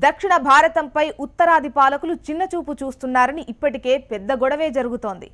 దక్షిణ భారతంపై ఉత్తరాది పాలకులు చిన్నచూపు చూస్తున్నారని ఇప్పటికే పెద్ద గొడవే జరుగుతోంది.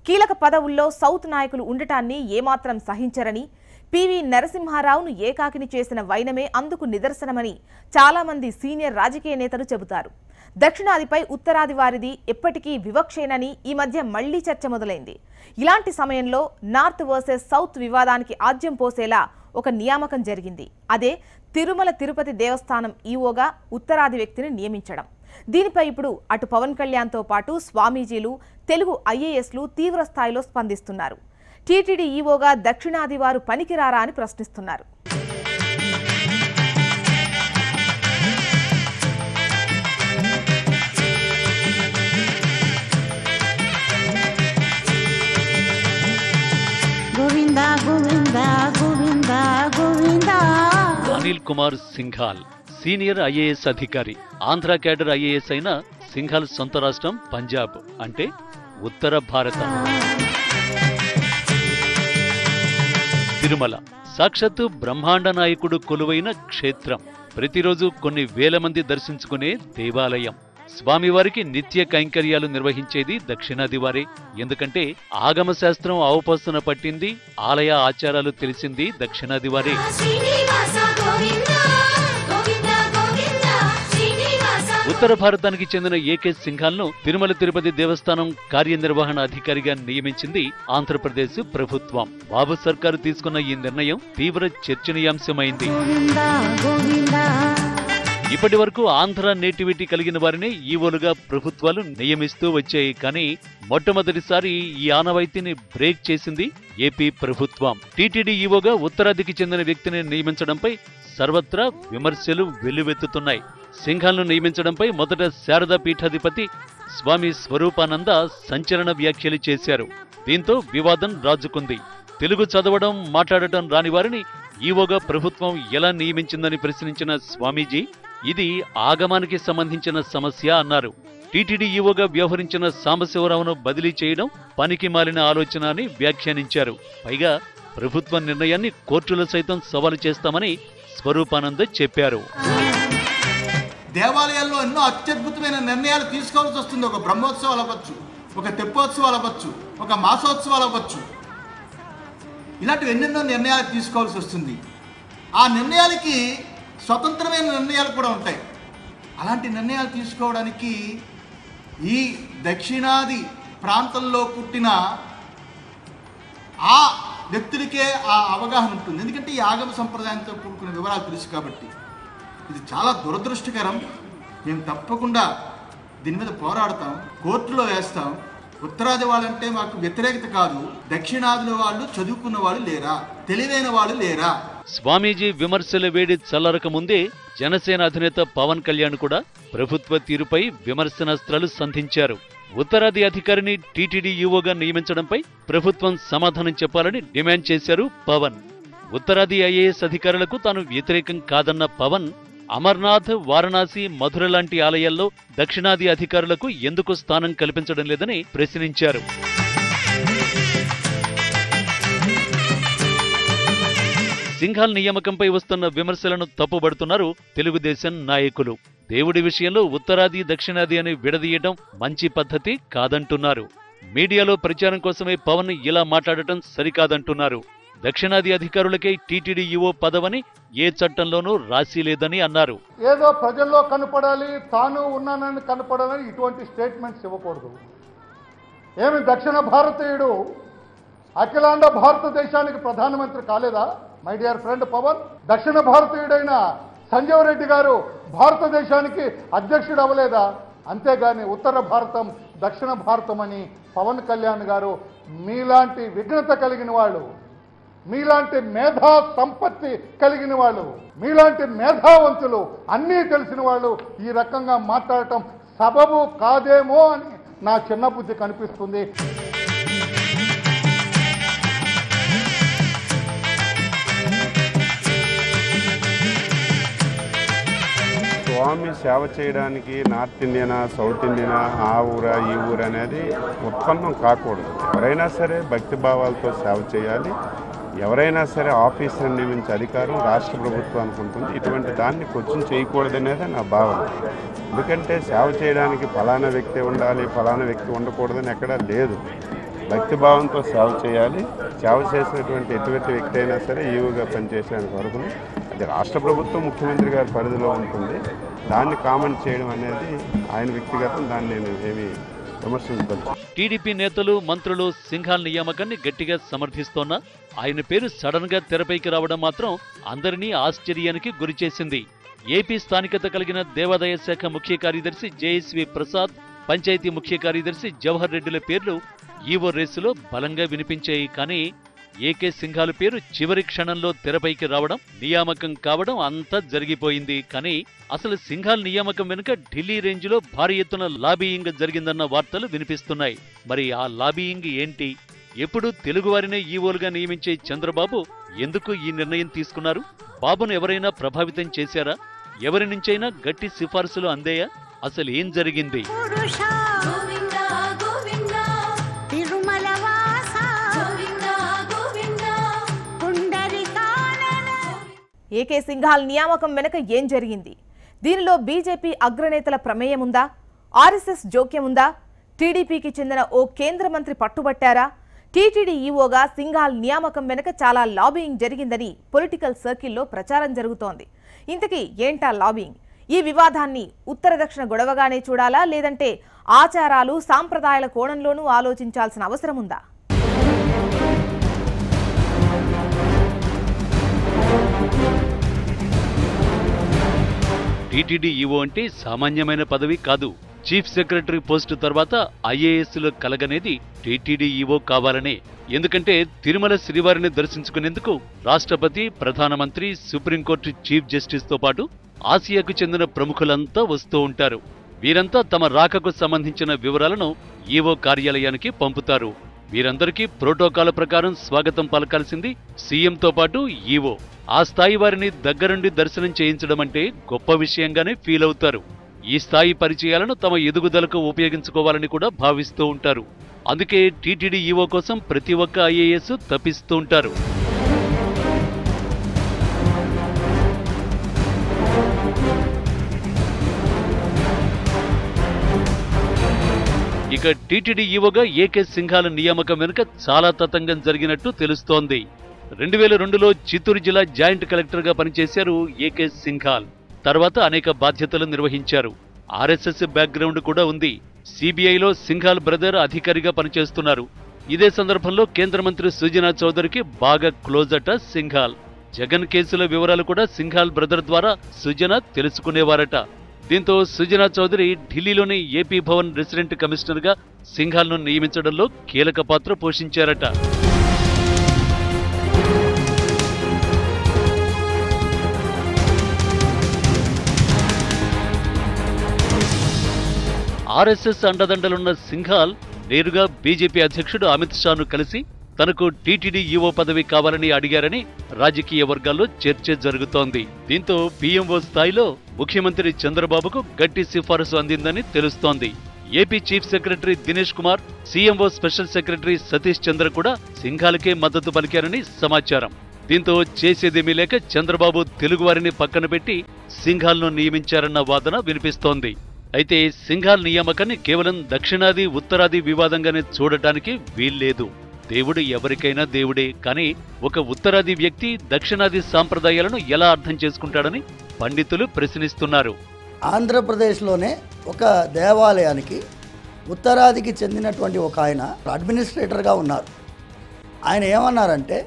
కీలక పదవుల్లో సౌత్ నాయకులు ఉండటాన్ని ఏమాత్రం సహించరని, పివి నరసింహారావును ఏకాకిని చేసిన వైనమే అందుకు నిదర్శనమని చాలా మంది సీనియర్ రాజకీయ నేతలు చెబుతారు. దక్షిణాదిపై ఉత్తరాది వారిది ఎప్పటికీ వివక్షేనని ఈ మధ్య మళ్లీ చర్చ మొదలైంది. ఇలాంటి సమయంలో నార్త్ వర్సెస్ సౌత్ వివాదానికి ఆజ్యం పోసేలా ఒక నియామకం జరిగింది. అదే తిరుమల తిరుపతి దేవస్థానం ఈవోగా ఉత్తరాది వ్యక్తిని నియమించడం. దీనిపై ఇప్పుడు అటు పవన్ కళ్యాణ్తో పాటు స్వామీజీలు, తెలుగు ఐఏఎస్లు తీవ్ర స్థాయిలో స్పందిస్తున్నారు. టీటీడీ ఈవోగా దక్షిణాది వారు పనికిరారా అని ప్రశ్నిస్తున్నారు. అనిల్ కుమార్ సింఘాల్ సీనియర్ ఐఏఎస్ అధికారి. ఆంధ్ర క్యాడర్ ఐఏఎస్ అయిన సింఘాల్ సొంత రాష్ట్రం పంజాబ్, అంటే ఉత్తర భారతం. తిరుమల సాక్షాత్తు బ్రహ్మాండ నాయకుడు కొలువైన క్షేత్రం. ప్రతిరోజు కొన్ని వేల మంది దర్శించుకునే దేవాలయం. స్వామివారికి నిత్య కైంకర్యాలు నిర్వహించేది దక్షిణాది వారే. ఎందుకంటే ఆగమ శాస్త్రం అవపోసన పట్టింది, ఆలయ ఆచారాలు తెలిసింది దక్షిణాది వారే. ఉత్తర భారతానికి చెందిన ఏకే సింఘాల్ను తిరుమల తిరుపతి దేవస్థానం కార్యనిర్వహణ అధికారిగా నియమించింది ఆంధ్రప్రదేశ్ ప్రభుత్వం. బాబు సర్కారు తీసుకున్న ఈ నిర్ణయం తీవ్ర చర్చనీయాంశమైంది. ఇప్పటి వరకు ఆంధ్ర నేటివిటీ కలిగిన వారిని ఈవోలుగా ప్రభుత్వాలు నియమిస్తూ వచ్చాయి. కానీ మొట్టమొదటిసారి ఈ ఆనవాయితీని బ్రేక్ చేసింది ఏపీ ప్రభుత్వం. టీటీడీ ఈవోగా ఉత్తరాదికి చెందిన వ్యక్తిని నియమించడంపై సర్వత్రా విమర్శలు వెల్లువెత్తుతున్నాయి. సింఘాల్ను నియమించడంపై మొదట శారదా పీఠాధిపతి స్వామి స్వరూపానంద సంచలన వ్యాఖ్యలు చేశారు. దీంతో వివాదం రాజుకుంది. తెలుగు చదవడం, మాట్లాడటం రాని వారిని ఈవోగా ప్రభుత్వం ఎలా నియమించిందని ప్రశ్నించిన స్వామీజీ, ఇది ఆగమానికి సంబంధించిన సమస్య అన్నారు. టీటీడీ ఈవోగా వ్యవహరించిన సాంబశివరావును బదిలీ చేయడం పనికి మాలిన ఆలోచన అని వ్యాఖ్యానించారు. పైగా ప్రభుత్వ నిర్ణయాన్ని కోర్టులో సైతం సవాలు చేస్తామని స్వరూపానంద చెప్పారు. దేవాలయాల్లో ఎన్నో అత్యద్భుతమైన నిర్ణయాలు తీసుకోవాల్సి వస్తుంది. ఒక బ్రహ్మోత్సవాలు అవ్వచ్చు, ఒక తెప్పోత్సవాలు అవ్వచ్చు, ఒక మాసోత్సవాలు అవ్వచ్చు, ఇలాంటివి ఎన్నెన్నో నిర్ణయాలు తీసుకోవాల్సి వస్తుంది. ఆ నిర్ణయాలకి స్వతంత్రమైన నిర్ణయాలు కూడా ఉంటాయి. అలాంటి నిర్ణయాలు తీసుకోవడానికి ఈ దక్షిణాది ప్రాంతంలో పుట్టిన ఆ వ్యక్తులకే ఆ అవగాహన ఉంటుంది. ఎందుకంటే ఈ ఆగమ సంప్రదాయంతో కూడుకున్న వివరాలు తెలుసు కాబట్టి. ఇది చాలా దురదృష్టకరం. మేము తప్పకుండా దీని మీద పోరాడతాం, కోర్టులో వేస్తాం. ఉత్తరాది వాళ్ళంటే మాకు వ్యతిరేకత కాదు. దక్షిణాదిలో వాళ్ళు చదువుకున్న వాళ్ళు లేరా, తెలివైన వాళ్ళు లేరా? స్వామీజీ విమర్శల వేడి చల్లరక ముందే జనసేన అధినేత పవన్ కళ్యాణ్ కూడా ప్రభుత్వ తీరుపై విమర్శనాస్త్రాలు సంధించారు. ఉత్తరాది అధికారిని టీటీడీ ఈవోగా నియమించడంపై ప్రభుత్వం సమాధానం చెప్పాలని డిమాండ్ చేశారు పవన్. ఉత్తరాది ఐఏఎస్ అధికారులకు తాను వ్యతిరేకం కాదన్న పవన్, అమర్నాథ్, వారణాసి, మధుర లాంటి ఆలయాల్లో దక్షిణాది అధికారులకు ఎందుకు స్థానం కల్పించడం లేదని ప్రశ్నించారు. సింఘాల్ నియామకంపై వస్తున్న విమర్శలను తప్పుబడుతున్నారు తెలుగుదేశం నాయకులు. దేవుడి విషయంలో ఉత్తరాది, దక్షిణాది అని విడదీయడం మంచి పద్ధతి కాదంటున్నారు. మీడియాలో ప్రచారం కోసమే పవన్ ఇలా మాట్లాడటం సరికాదంటున్నారు. దక్షిణాది అధికారులకే టీటీడీ ఈవో పదవని ఏ చట్టంలోనూ రాసి లేదని అన్నారు. ఏదో ప్రజల్లో కనపడాలి, తాను ఉన్నానని కనపడాలని ఇటువంటి స్టేట్మెంట్స్ ఇవ్వకూడదు. ఏమి దక్షిణ భారతీయుడు అఖిలాండ భారతదేశానికి ప్రధానమంత్రి కాలేదా? మై డియర్ ఫ్రెండ్ పవన్, దక్షిణ భారతీయుడైన సంజీవ్ రెడ్డి గారు భారతదేశానికి అధ్యక్షుడు అవ్వలేదా? అంతేగాని ఉత్తర భారతం, దక్షిణ భారతం అని పవన్ కళ్యాణ్ గారు మీలాంటి విఘ్నత కలిగిన వాళ్ళు, మీలాంటి మేధా సంపత్తి కలిగిన వాళ్ళు, మీలాంటి మేధావంతులు, అన్నీ తెలిసిన వాళ్ళు ఈ రకంగా మాట్లాడటం సబబు కాదేమో అని నా చిన్న బుద్ధి కనిపిస్తుంది. స్వామి సేవ చేయడానికి నార్త్ ఇండియనా, సౌత్ ఇండియనా, ఆ ఊరా ఈ ఊరు అనేది ఉత్పన్నం కాకూడదు. ఎవరైనా సరే భక్తి భావాలతో సేవ చేయాలి. ఎవరైనా సరే ఆఫీసర్ని నియమించే అధికారం రాష్ట్ర ప్రభుత్వానికి ఉంటుంది. ఇటువంటి దాన్ని కొంచెం చేయకూడదనేది నా భావన. ఎందుకంటే సేవ చేయడానికి ఫలానా వ్యక్తి ఉండాలి, ఫలానా వ్యక్తి ఉండకూడదని ఎక్కడా లేదు. భక్తిభావంతో సేవ చేయాలి. సేవ చేసినటువంటి ఎటువంటి వ్యక్తి అయినా సరే ఈవుగా పనిచేసేందుకు వరకు అది రాష్ట్ర ప్రభుత్వం ముఖ్యమంత్రి గారి పరిధిలో ఉంటుంది. దాన్ని కామెంట్ చేయడం అనేది ఆయన వ్యక్తిగతం. దాన్ని నేను ఏమీ విమర్శించవచ్చు. టీడీపీ నేతలు, మంత్రులు సింఘాల్ నియామకాన్ని గట్టిగా సమర్థిస్తోన్నా ఆయన పేరు సడన్ గా తెరపైకి రావడం మాత్రం అందరినీ ఆశ్చర్యానికి గురిచేసింది. ఏపీ స్థానికత కలిగిన దేవాదాయ శాఖ ముఖ్య కార్యదర్శి జేఎస్వి ప్రసాద్, పంచాయతీ ముఖ్య కార్యదర్శి జవహర్ రెడ్డిల పేర్లు ఈవో రేసులో బలంగా వినిపించాయి. కానీ ఏకే సింఘాల్ పేరు చివరి క్షణంలో తెరపైకి రావడం, నియామకం కావడం అంతా జరిగిపోయింది. కానీ అసలు సింఘాల్ నియామకం వెనుక ఢిల్లీ రేంజ్లో భారీ ఎత్తున లాబీయింగ్ జరిగిందన్న వార్తలు వినిపిస్తున్నాయి. మరి ఆ లాబీయింగ్ ఏంటి? ఎప్పుడు తెలుగువారినే ఈవోలుగా నియమించే చంద్రబాబు ఎందుకు ఈ నిర్ణయం తీసుకున్నారు? బాబును ఎవరైనా ప్రభావితం చేశారా? ఎవరి నుంచైనా గట్టి సిఫార్సులు అందాయా? అసలు ఏం జరిగింది? ఏకే సింఘాల్ నియామకం వెనుక ఏం జరిగింది? దీనిలో బీజేపీ అగ్రనేతల ప్రమేయం ఉందా? ఆర్ఎస్ఎస్ జోక్యం ఉందా? టీడీపీకి చెందిన ఓ కేంద్ర మంత్రి పట్టుబట్టారా? టీటీడీ ఈవోగా సింఘాల్ నియామకం వెనుక చాలా లాబియింగ్ జరిగిందని పొలిటికల్ సర్కిల్లో ప్రచారం జరుగుతోంది. ఇంతకీ ఏంటా లాబియింగ్? ఈ వివాదాన్ని ఉత్తర దక్షిణ గొడవగానే చూడాలా, లేదంటే ఆచారాలు, సాంప్రదాయాల కోణంలోనూ ఆలోచించాల్సిన అవసరం ఉందా? టీటీడీ ఈవో అంటే సామాన్యమైన పదవి కాదు. చీఫ్ సెక్రటరీ పోస్టు తర్వాత ఐఏఎస్లో కలగనేది టీటీడీ ఈవో కావాలనే. ఎందుకంటే తిరుమల శ్రీవారిని దర్శించుకునేందుకు రాష్ట్రపతి, ప్రధానమంత్రి, సుప్రీంకోర్టు చీఫ్ జస్టిస్తో పాటు ఆసియాకు చెందిన ప్రముఖులంతా వస్తూ ఉంటారు. వీరంతా తమ రాకకు సంబంధించిన వివరాలను ఈవో కార్యాలయానికి పంపుతారు. వీరందరికీ ప్రోటోకాల్ ప్రకారం స్వాగతం పలకాల్సింది సీఎంతో పాటు ఈవో. ఆ స్థాయి వారిని దగ్గరుండి దర్శనం చేయించడం అంటే గొప్ప విషయంగానే ఫీల్ అవుతారు. ఈ స్థాయి పరిచయాలను తమ ఎదుగుదలకు ఉపయోగించుకోవాలని కూడా భావిస్తూ ఉంటారు. అందుకే టీటీడీ ఈవో కోసం ప్రతి ఒక్క ఐఏఎస్ తప్పిస్తూ ఉంటారు. ఇక టీటీడీ ఈవోగా ఏకే సింఘాల్ నియామకం వెనుక చాలా తతంగం జరిగినట్టు తెలుస్తోంది. 2002లో చిత్తూరు జిల్లా జాయింట్ కలెక్టర్గా పనిచేశారు ఏకే సింఘాల్. తర్వాత అనేక బాధ్యతలు నిర్వహించారు. ఆర్ఎస్ఎస్ బ్యాక్గ్రౌండ్ కూడా ఉంది. సిబిఐలో సింఘాల్ బ్రదర్ అధికారిగా పనిచేస్తున్నారు. ఇదే సందర్భంలో కేంద్ర మంత్రి సుజనా చౌదరికి బాగా క్లోజ్ అట సింఘాల్. జగన్ కేసుల వివరాలు కూడా సింఘాల్ బ్రదర్ ద్వారా సుజనా తెలుసుకునేవారట. దీంతో సుజనా చౌదరి ఢిల్లీలోని ఏపీ భవన్ రెసిడెంట్ కమిషనర్గా సింఘాల్ను నియమించడంలో కీలక పాత్ర పోషించారట. ఆర్ఎస్ఎస్ అండదండలున్న సింఘాల్ నేరుగా బీజేపీ అధ్యక్షుడు అమిత్ షాను కలిసి తనకు టీటీడీ ఈవో పదవి కావాలని అడిగారని రాజకీయ వర్గాల్లో చర్చ జరుగుతోంది. దీంతో పీఎంఓ స్థాయిలో ముఖ్యమంత్రి చంద్రబాబుకు గట్టి సిఫారసు అందిందని తెలుస్తోంది. AP chief secretary Dinesh Kumar, CMO special secretary Satish Chandra కూడా సింఘాల్కే మద్దతు పలికారని సమాచారం. దీంతో చేసేదేమీ లేక చంద్రబాబు తెలుగువారిని పక్కన పెట్టి సింఘాల్ను నియమించారన్న వాదన వినిపిస్తోంది. అయితే సింఘాల్ నియామకాన్ని కేవలం దక్షిణాది, ఉత్తరాది వివాదంగానే చూడటానికి వీల్లేదు. దేవుడు ఎవరికైనా దేవుడే. కానీ ఒక ఉత్తరాది వ్యక్తి దక్షిణాది సాంప్రదాయాలను ఎలా అర్థం చేసుకుంటాడని పండితులు ప్రశ్నిస్తున్నారు. ఆంధ్రప్రదేశ్లోనే ఒక దేవాలయానికి ఉత్తరాదికి చెందినటువంటి ఒక ఆయన అడ్మినిస్ట్రేటర్గా ఉన్నారు. ఆయన ఏమన్నారంటే,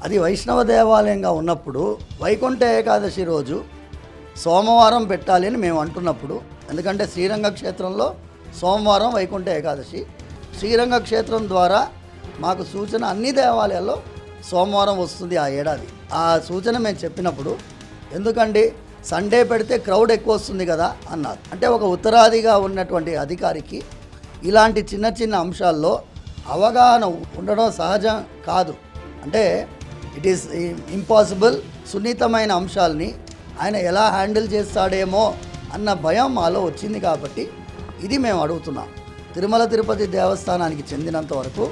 అది వైష్ణవ దేవాలయంగా ఉన్నప్పుడు వైకుంఠ ఏకాదశి రోజు సోమవారం పెట్టాలి అని మేము అంటున్నప్పుడు, ఎందుకంటే శ్రీరంగ క్షేత్రంలో సోమవారం వైకుంఠ ఏకాదశి, శ్రీరంగ క్షేత్రం ద్వారా మాకు సూచన అన్ని దేవాలయాల్లో సోమవారం వస్తుంది ఆ ఏడాది. ఆ సూచన మేము చెప్పినప్పుడు, ఎందుకండి సండే పెడితే క్రౌడ్ ఎక్కువ వస్తుంది కదా అన్నారు. అంటే ఒక ఉత్తరాదిగా ఉన్నటువంటి అధికారికి ఇలాంటి చిన్న చిన్న అంశాల్లో అవగాహన ఉండడం సహజం కాదు. అంటే ఇట్ ఈస్ ఇంపాసిబుల్. సున్నితమైన అంశాలని ఆయన ఎలా హ్యాండిల్ చేస్తాడేమో అన్న భయం మాలో వచ్చింది. కాబట్టి ఇది మేము అడుగుతున్నాం. తిరుమల తిరుపతి దేవస్థానానికి చెందినంత వరకు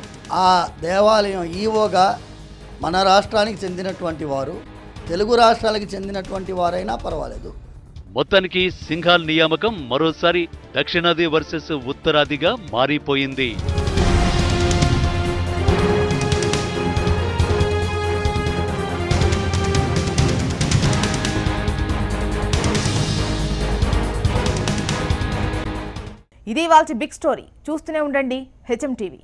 ఆ దేవాలయం ఈవోగా మన రాష్ట్రానికి చెందినటువంటి వారు తెలుగు రాష్ట్రాలకు చెందినటువంటి వారైనా పర్వాలేదు. మొత్తానికి సింఘాల్ నియామకం మరోసారి దక్షిణాది వర్సెస్ ఉత్తరాదిగా మారిపోయింది. ఇది ఇవాల్టి బిగ్ స్టోరీ. చూస్తూనే ఉండండి HM TV.